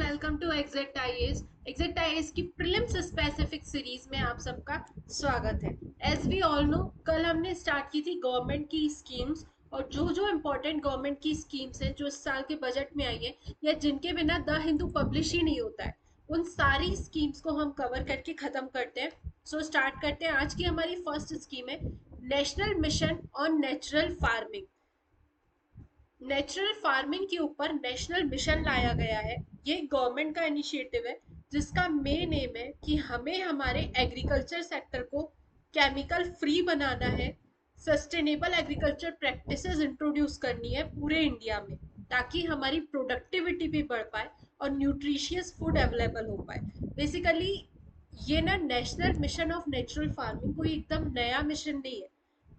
Welcome to exact IAS. Exact IAS की prelims specific series में आप सबका स्वागत है। एज वी ऑल नो, कल हमने स्टार्ट की थी गवर्नमेंट की स्कीम्स, और जो जो इम्पोर्टेंट गवर्नमेंट की स्कीम्स हैं जो इस साल के बजट में आई है या जिनके बिना द हिंदू पब्लिश ही नहीं होता है, उन सारी स्कीम्स को हम कवर करके खत्म करते हैं। सो स्टार्ट करते हैं। आज की हमारी फर्स्ट स्कीम है national mission on natural farming. Natural farming के ऊपर नेशनल मिशन लाया गया है। ये गवर्नमेंट का इनिशिएटिव है जिसका मेन एम है कि हमें हमारे एग्रीकल्चर सेक्टर को केमिकल फ्री बनाना है। सस्टेनेबल एग्रीकल्चर प्रैक्टिसेस इंट्रोड्यूस करनी है पूरे इंडिया में, ताकि हमारी प्रोडक्टिविटी भी बढ़ पाए और न्यूट्रिशियस फूड अवेलेबल हो पाए। बेसिकली ये ना national mission of natural farming कोई एकदम नया मिशन नहीं है।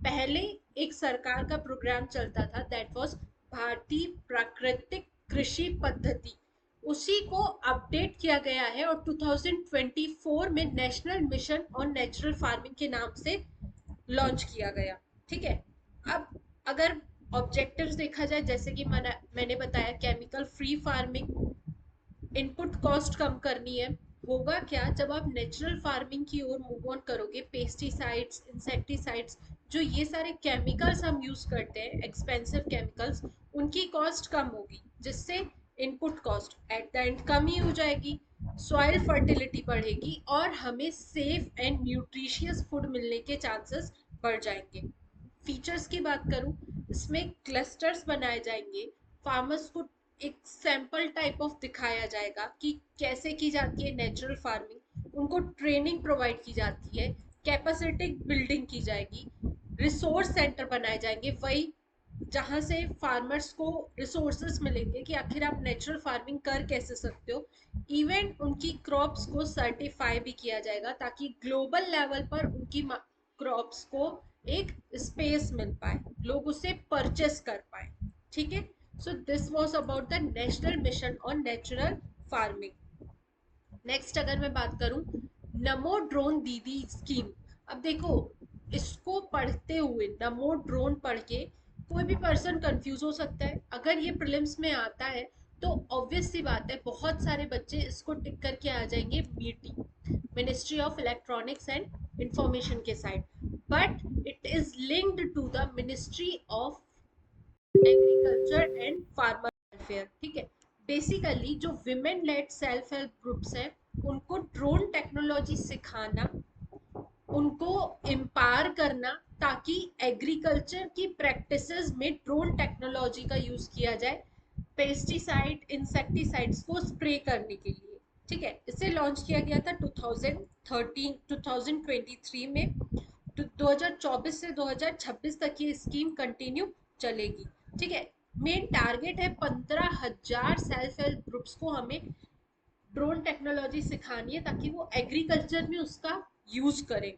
पहले एक सरकार का प्रोग्राम चलता था, दैट वाज भारतीय प्राकृतिक कृषि पद्धति। उसी को अपडेट किया गया है और 2024 में national mission on natural farming के नाम से लॉन्च किया गया। ठीक है। अब अगर ऑब्जेक्टिव्स देखा जाए, जैसे कि मैंने बताया, chemical free farming, input cost कम करनी है। होगा क्या जब आप नेचुरल फार्मिंग की ओर मूव ऑन करोगे? पेस्टिसाइड्स, इंसेक्टिसाइड्स, जो ये सारे केमिकल्स हम यूज करते हैं, एक्सपेंसिव केमिकल्स, उनकी कॉस्ट कम होगी, जिससे input cost at the end कम ही हो जाएगी। सॉइल फर्टिलिटी बढ़ेगी और हमें सेफ एंड न्यूट्रिशियस फूड मिलने के चांसेस बढ़ जाएंगे। फीचर्स की बात करूं, इसमें क्लस्टर्स बनाए जाएंगे। फार्मर्स को एक सैंपल टाइप ऑफ दिखाया जाएगा कि कैसे की जाती है नेचुरल फार्मिंग। उनको ट्रेनिंग प्रोवाइड की जाती है, कैपेसिटी बिल्डिंग की जाएगी, रिसोर्स सेंटर बनाए जाएंगे, वही जहाँ से फार्मर्स को रिसोर्सेस मिलेंगे कि आखिर आप नेचुरल फार्मिंग कर कैसे सकते हो। इवन उनकी क्रॉप्स को सर्टिफाई भी किया जाएगा, ताकि ग्लोबल लेवल पर उनकी क्रॉप्स को एक स्पेस मिल पाए, लोग उसे परचेस कर पाए। ठीक है। So this was about the national mission on natural farming. Next अगर मैं बात करूं, नमो ड्रोन दीदी स्कीम। अब देखो, इसको पढ़ते हुए, नमो ड्रोन पढ़ के कोई भी पर्सन कंफ्यूज हो सकता है। अगर ये प्रीलिम्स में आता है तो ऑब्वियस सी बात है, बहुत सारे बच्चे इसको टिक करके आ जाएंगे MeitY, ministry of electronics and information के side. But it is linked to the ministry of agriculture and farmer welfare. ठीक है। बेसिकली जो women led self help groups हैं, उनको ड्रोन टेक्नोलॉजी सिखाना, उनको एम्पावर करना, ताकि एग्रीकल्चर की प्रैक्टिसेस में ड्रोन टेक्नोलॉजी का यूज किया जाए पेस्टिसाइड, इंसेक्टिसाइड्स को स्प्रे करने के लिए। ठीक है। इसे लॉन्च किया गया था 2023 में। 2024 से 2026 तक ये स्कीम कंटिन्यू चलेगी। ठीक है। मेन टारगेट है 15,000 सेल्फ हेल्प ग्रुप्स को हमें ड्रोन टेक्नोलॉजी सिखानी है, ताकि वो एग्रीकल्चर में उसका यूज करें।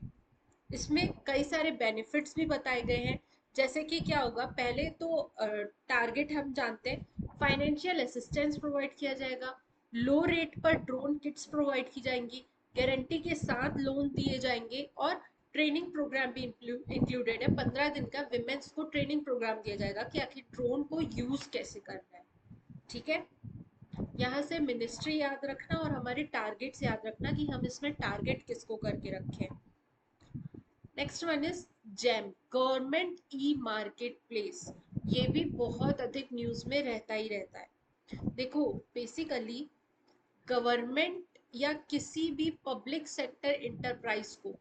इसमें कई सारे बेनिफिट्स भी बताए गए हैं। जैसे कि क्या होगा, पहले तो टारगेट हम जानते हैं, फाइनेंशियल असिस्टेंस प्रोवाइड किया जाएगा, लो रेट पर ड्रोन किट्स प्रोवाइड की जाएंगी, गारंटी के साथ लोन दिए जाएंगे, और ट्रेनिंग प्रोग्राम भी इंक्लूडेड है। 15 दिन का विमेन्स को ट्रेनिंग प्रोग्राम दिया जाएगा कि आखिर ड्रोन को यूज कैसे करना है। ठीक है। यहाँ से मिनिस्ट्री याद रखना और हमारे टारगेट्स याद रखना कि हम इसमें टारगेट किसको करके रखें। Next one is GeM, government e market place. ये भी बहुत अधिक न्यूज में रहता ही रहता है। देखो, बेसिकली गवर्नमेंट या किसी भी पब्लिक सेक्टर इंटरप्राइज को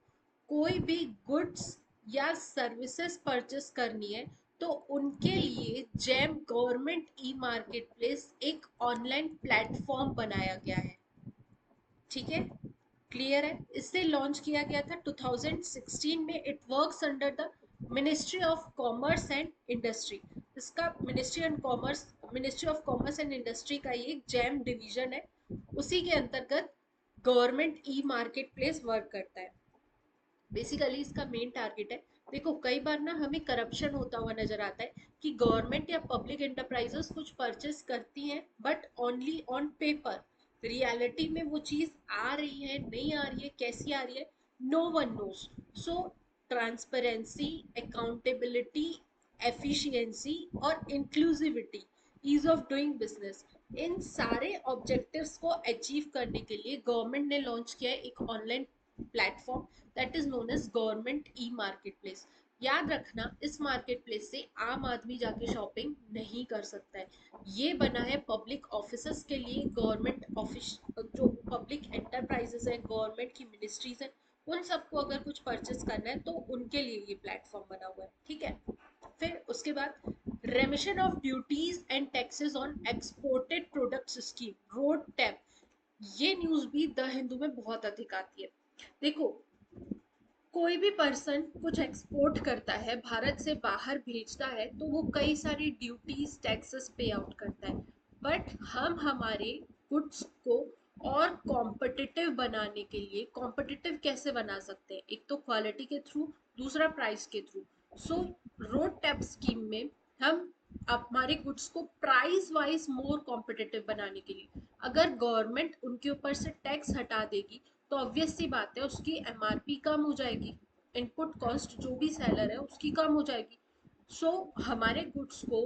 कोई भी गुड्स या सर्विसेज परचेस करनी है, तो उनके लिए GeM government e market place एक ऑनलाइन प्लेटफॉर्म बनाया गया है। ठीक है। क्लियर है? इसे लॉन्च किया गया था 2016 में। It works under the ministry of commerce and industry. इसका ministry of commerce and industry का ये जैम डिवीजन है। उसी के अंतर्गत government e market place work करता है। बेसिकली इसका मेन टारगेट है, देखो कई बार ना हमें करप्शन होता हुआ नजर आता है कि गवर्नमेंट या पब्लिक एंटरप्राइजेस कुछ परचेस करती हैं but only on paper. Reality में वो चीज आ रही है, नहीं आ रही है, कैसी आ रही है, no one knows. So transparency, accountability, efficiency और inclusivity, ease of doing business, इन सारे ऑब्जेक्टिव्स को अचीव करने के लिए गवर्नमेंट ने लॉन्च किया है एक online platform that is known as government e market place. याद रखना, इस मार्केट प्लेस से आम आदमी जाके शॉपिंग नहीं कर सकता है। ये बना है पब्लिक ऑफिसर्स के लिए, गवर्नमेंट ऑफिस, जो पब्लिक एंटरप्राइजेस है, गवर्नमेंट की मिनिस्ट्रीज है, उन सबको अगर कुछ परचेस करना है तो उनके लिए ये प्लेटफॉर्म बना हुआ है। ठीक है, फिर उसके बाद रेमिशन of duties and taxes on exported products scheme, road tap. ये न्यूज भी द हिंदू में बहुत अधिक आती है। देखो, कोई भी पर्सन कुछ एक्सपोर्ट करता है, भारत से बाहर भेजता है, तो वो कई सारी ड्यूटीज टैक्सेस पे आउट करता है। बट हम हमारे गुड्स को और कॉम्पिटिटिव बनाने के लिए, कॉम्पिटिटिव कैसे बना सकते हैं, एक तो क्वालिटी के थ्रू, दूसरा प्राइस के थ्रू। सो रोड टैप स्कीम में हम हमारे गुड्स को प्राइस वाइज मोर कॉम्पिटिटिव बनाने के लिए, अगर गवर्नमेंट उनके ऊपर से टैक्स हटा देगी तो ऑब्वियस सी बात है उसकी एमआरपी कम हो जाएगी, इनपुट कॉस्ट जो भी सेलर है उसकी कम हो जाएगी। सो हमारे गुड्स को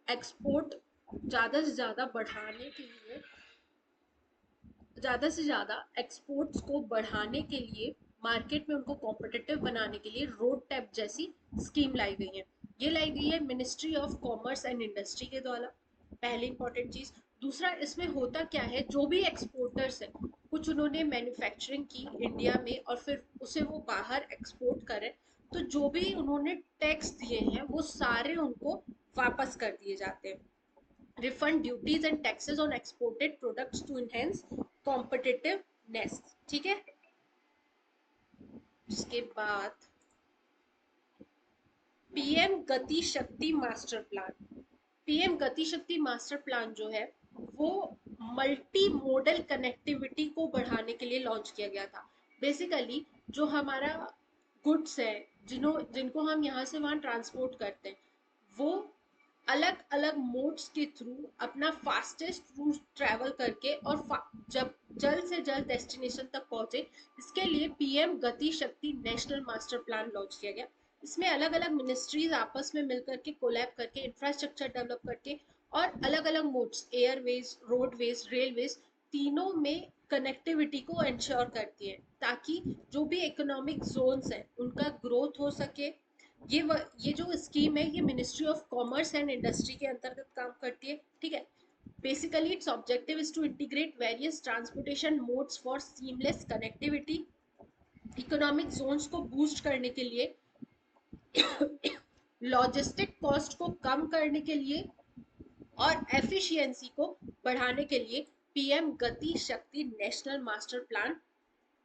एक्सपोर्ट ज़्यादा से ज़्यादा बढ़ाने के लिए, ज़्यादा से ज़्यादा एक्सपोर्ट्स को बढ़ाने के लिए, मार्केट में उनको कॉम्पिटिटिव बनाने के लिए रोड टैप जैसी स्कीम लाई गई है। ये लाई गई है ministry of commerce and industry के द्वारा, पहली इंपॉर्टेंट चीज़। दूसरा, इसमें होता क्या है, जो भी एक्सपोर्टर्स है, कुछ उन्होंने मैन्युफैक्चरिंग की इंडिया में और फिर उसे वो बाहर एक्सपोर्ट करें, तो जो भी उन्होंने टैक्स दिए हैं वो सारे उनको वापस कर दिए जाते हैं। refund duties and taxes on exported products to enhance competitiveness। ठीक है, उसके बाद पीएम गति शक्ति मास्टर प्लान। पीएम गति शक्ति मास्टर प्लान जो है वो मल्टी मोडल कनेक्टिविटी को बढ़ाने के लिए लॉन्च किया गया था। बेसिकली जो हमारा गुड्स है, जिनको हम यहाँ से वहाँ ट्रांसपोर्ट करते हैं, वो अलग अलग मोड्स के थ्रू अपना फास्टेस्ट रूट ट्रैवल करके और जब जल्द से जल्द डेस्टिनेशन तक पहुंचे, इसके लिए पीएम गति शक्ति नेशनल मास्टर प्लान लॉन्च किया गया। इसमें अलग अलग मिनिस्ट्रीज आपस में मिलकर के कोलैब करके इंफ्रास्ट्रक्चर डेवलप करके और अलग अलग मोड्स, एयरवेज, रोडवेज, रेलवेज, तीनों में कनेक्टिविटी को इंश्योर करती है, ताकि जो भी इकोनॉमिक जोन्स हैं उनका ग्रोथ हो सके। ये जो स्कीम है ये ministry of commerce and industry के अंतर्गत काम करती है। ठीक है, basically its objective is to integrate various transportation modes for seamless connectivity, economic zones को बूस्ट करने के लिए, लॉजिस्टिक कॉस्ट को कम करने के लिए और एफिशिएंसी को बढ़ाने के लिए पीएम गति शक्ति नेशनल मास्टर प्लान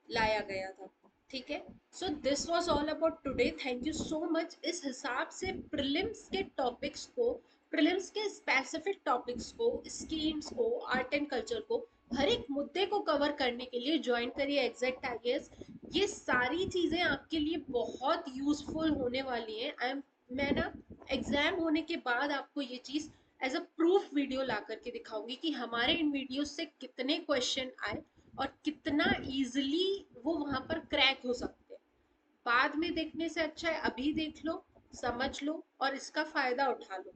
लाया गया था। ठीक है, so this was all about today, thank you so much. इस हिसाब से प्रीलिम्स के टॉपिक्स को, प्रीलिम्स के स्पेसिफिक टॉपिक्स को, स्कीम्स को, आर्ट एंड कल्चर को, हर एक मुद्दे को कवर करने के लिए ज्वाइन करिए एग्जैक्ट आईएएस। ये सारी चीजें आपके लिए बहुत यूजफुल होने वाली हैं। मैं ना एग्जाम होने के बाद आपको ये चीज एज अ प्रूफ वीडियो ला करके दिखाऊंगी कि हमारे इन वीडियो से कितने क्वेश्चन आए और कितना इजीली वो वहां पर क्रैक हो सकते हैं। बाद में देखने से अच्छा है अभी देख लो, समझ लो और इसका फायदा उठा लो,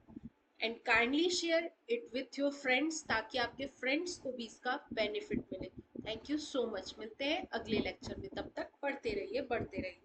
and kindly share it with your friends, ताकि आपके फ्रेंड्स को भी इसका बेनिफिट मिले। थैंक यू सो मच, मिलते हैं अगले लेक्चर में, तब तक पढ़ते रहिए, बढ़ते रहिए।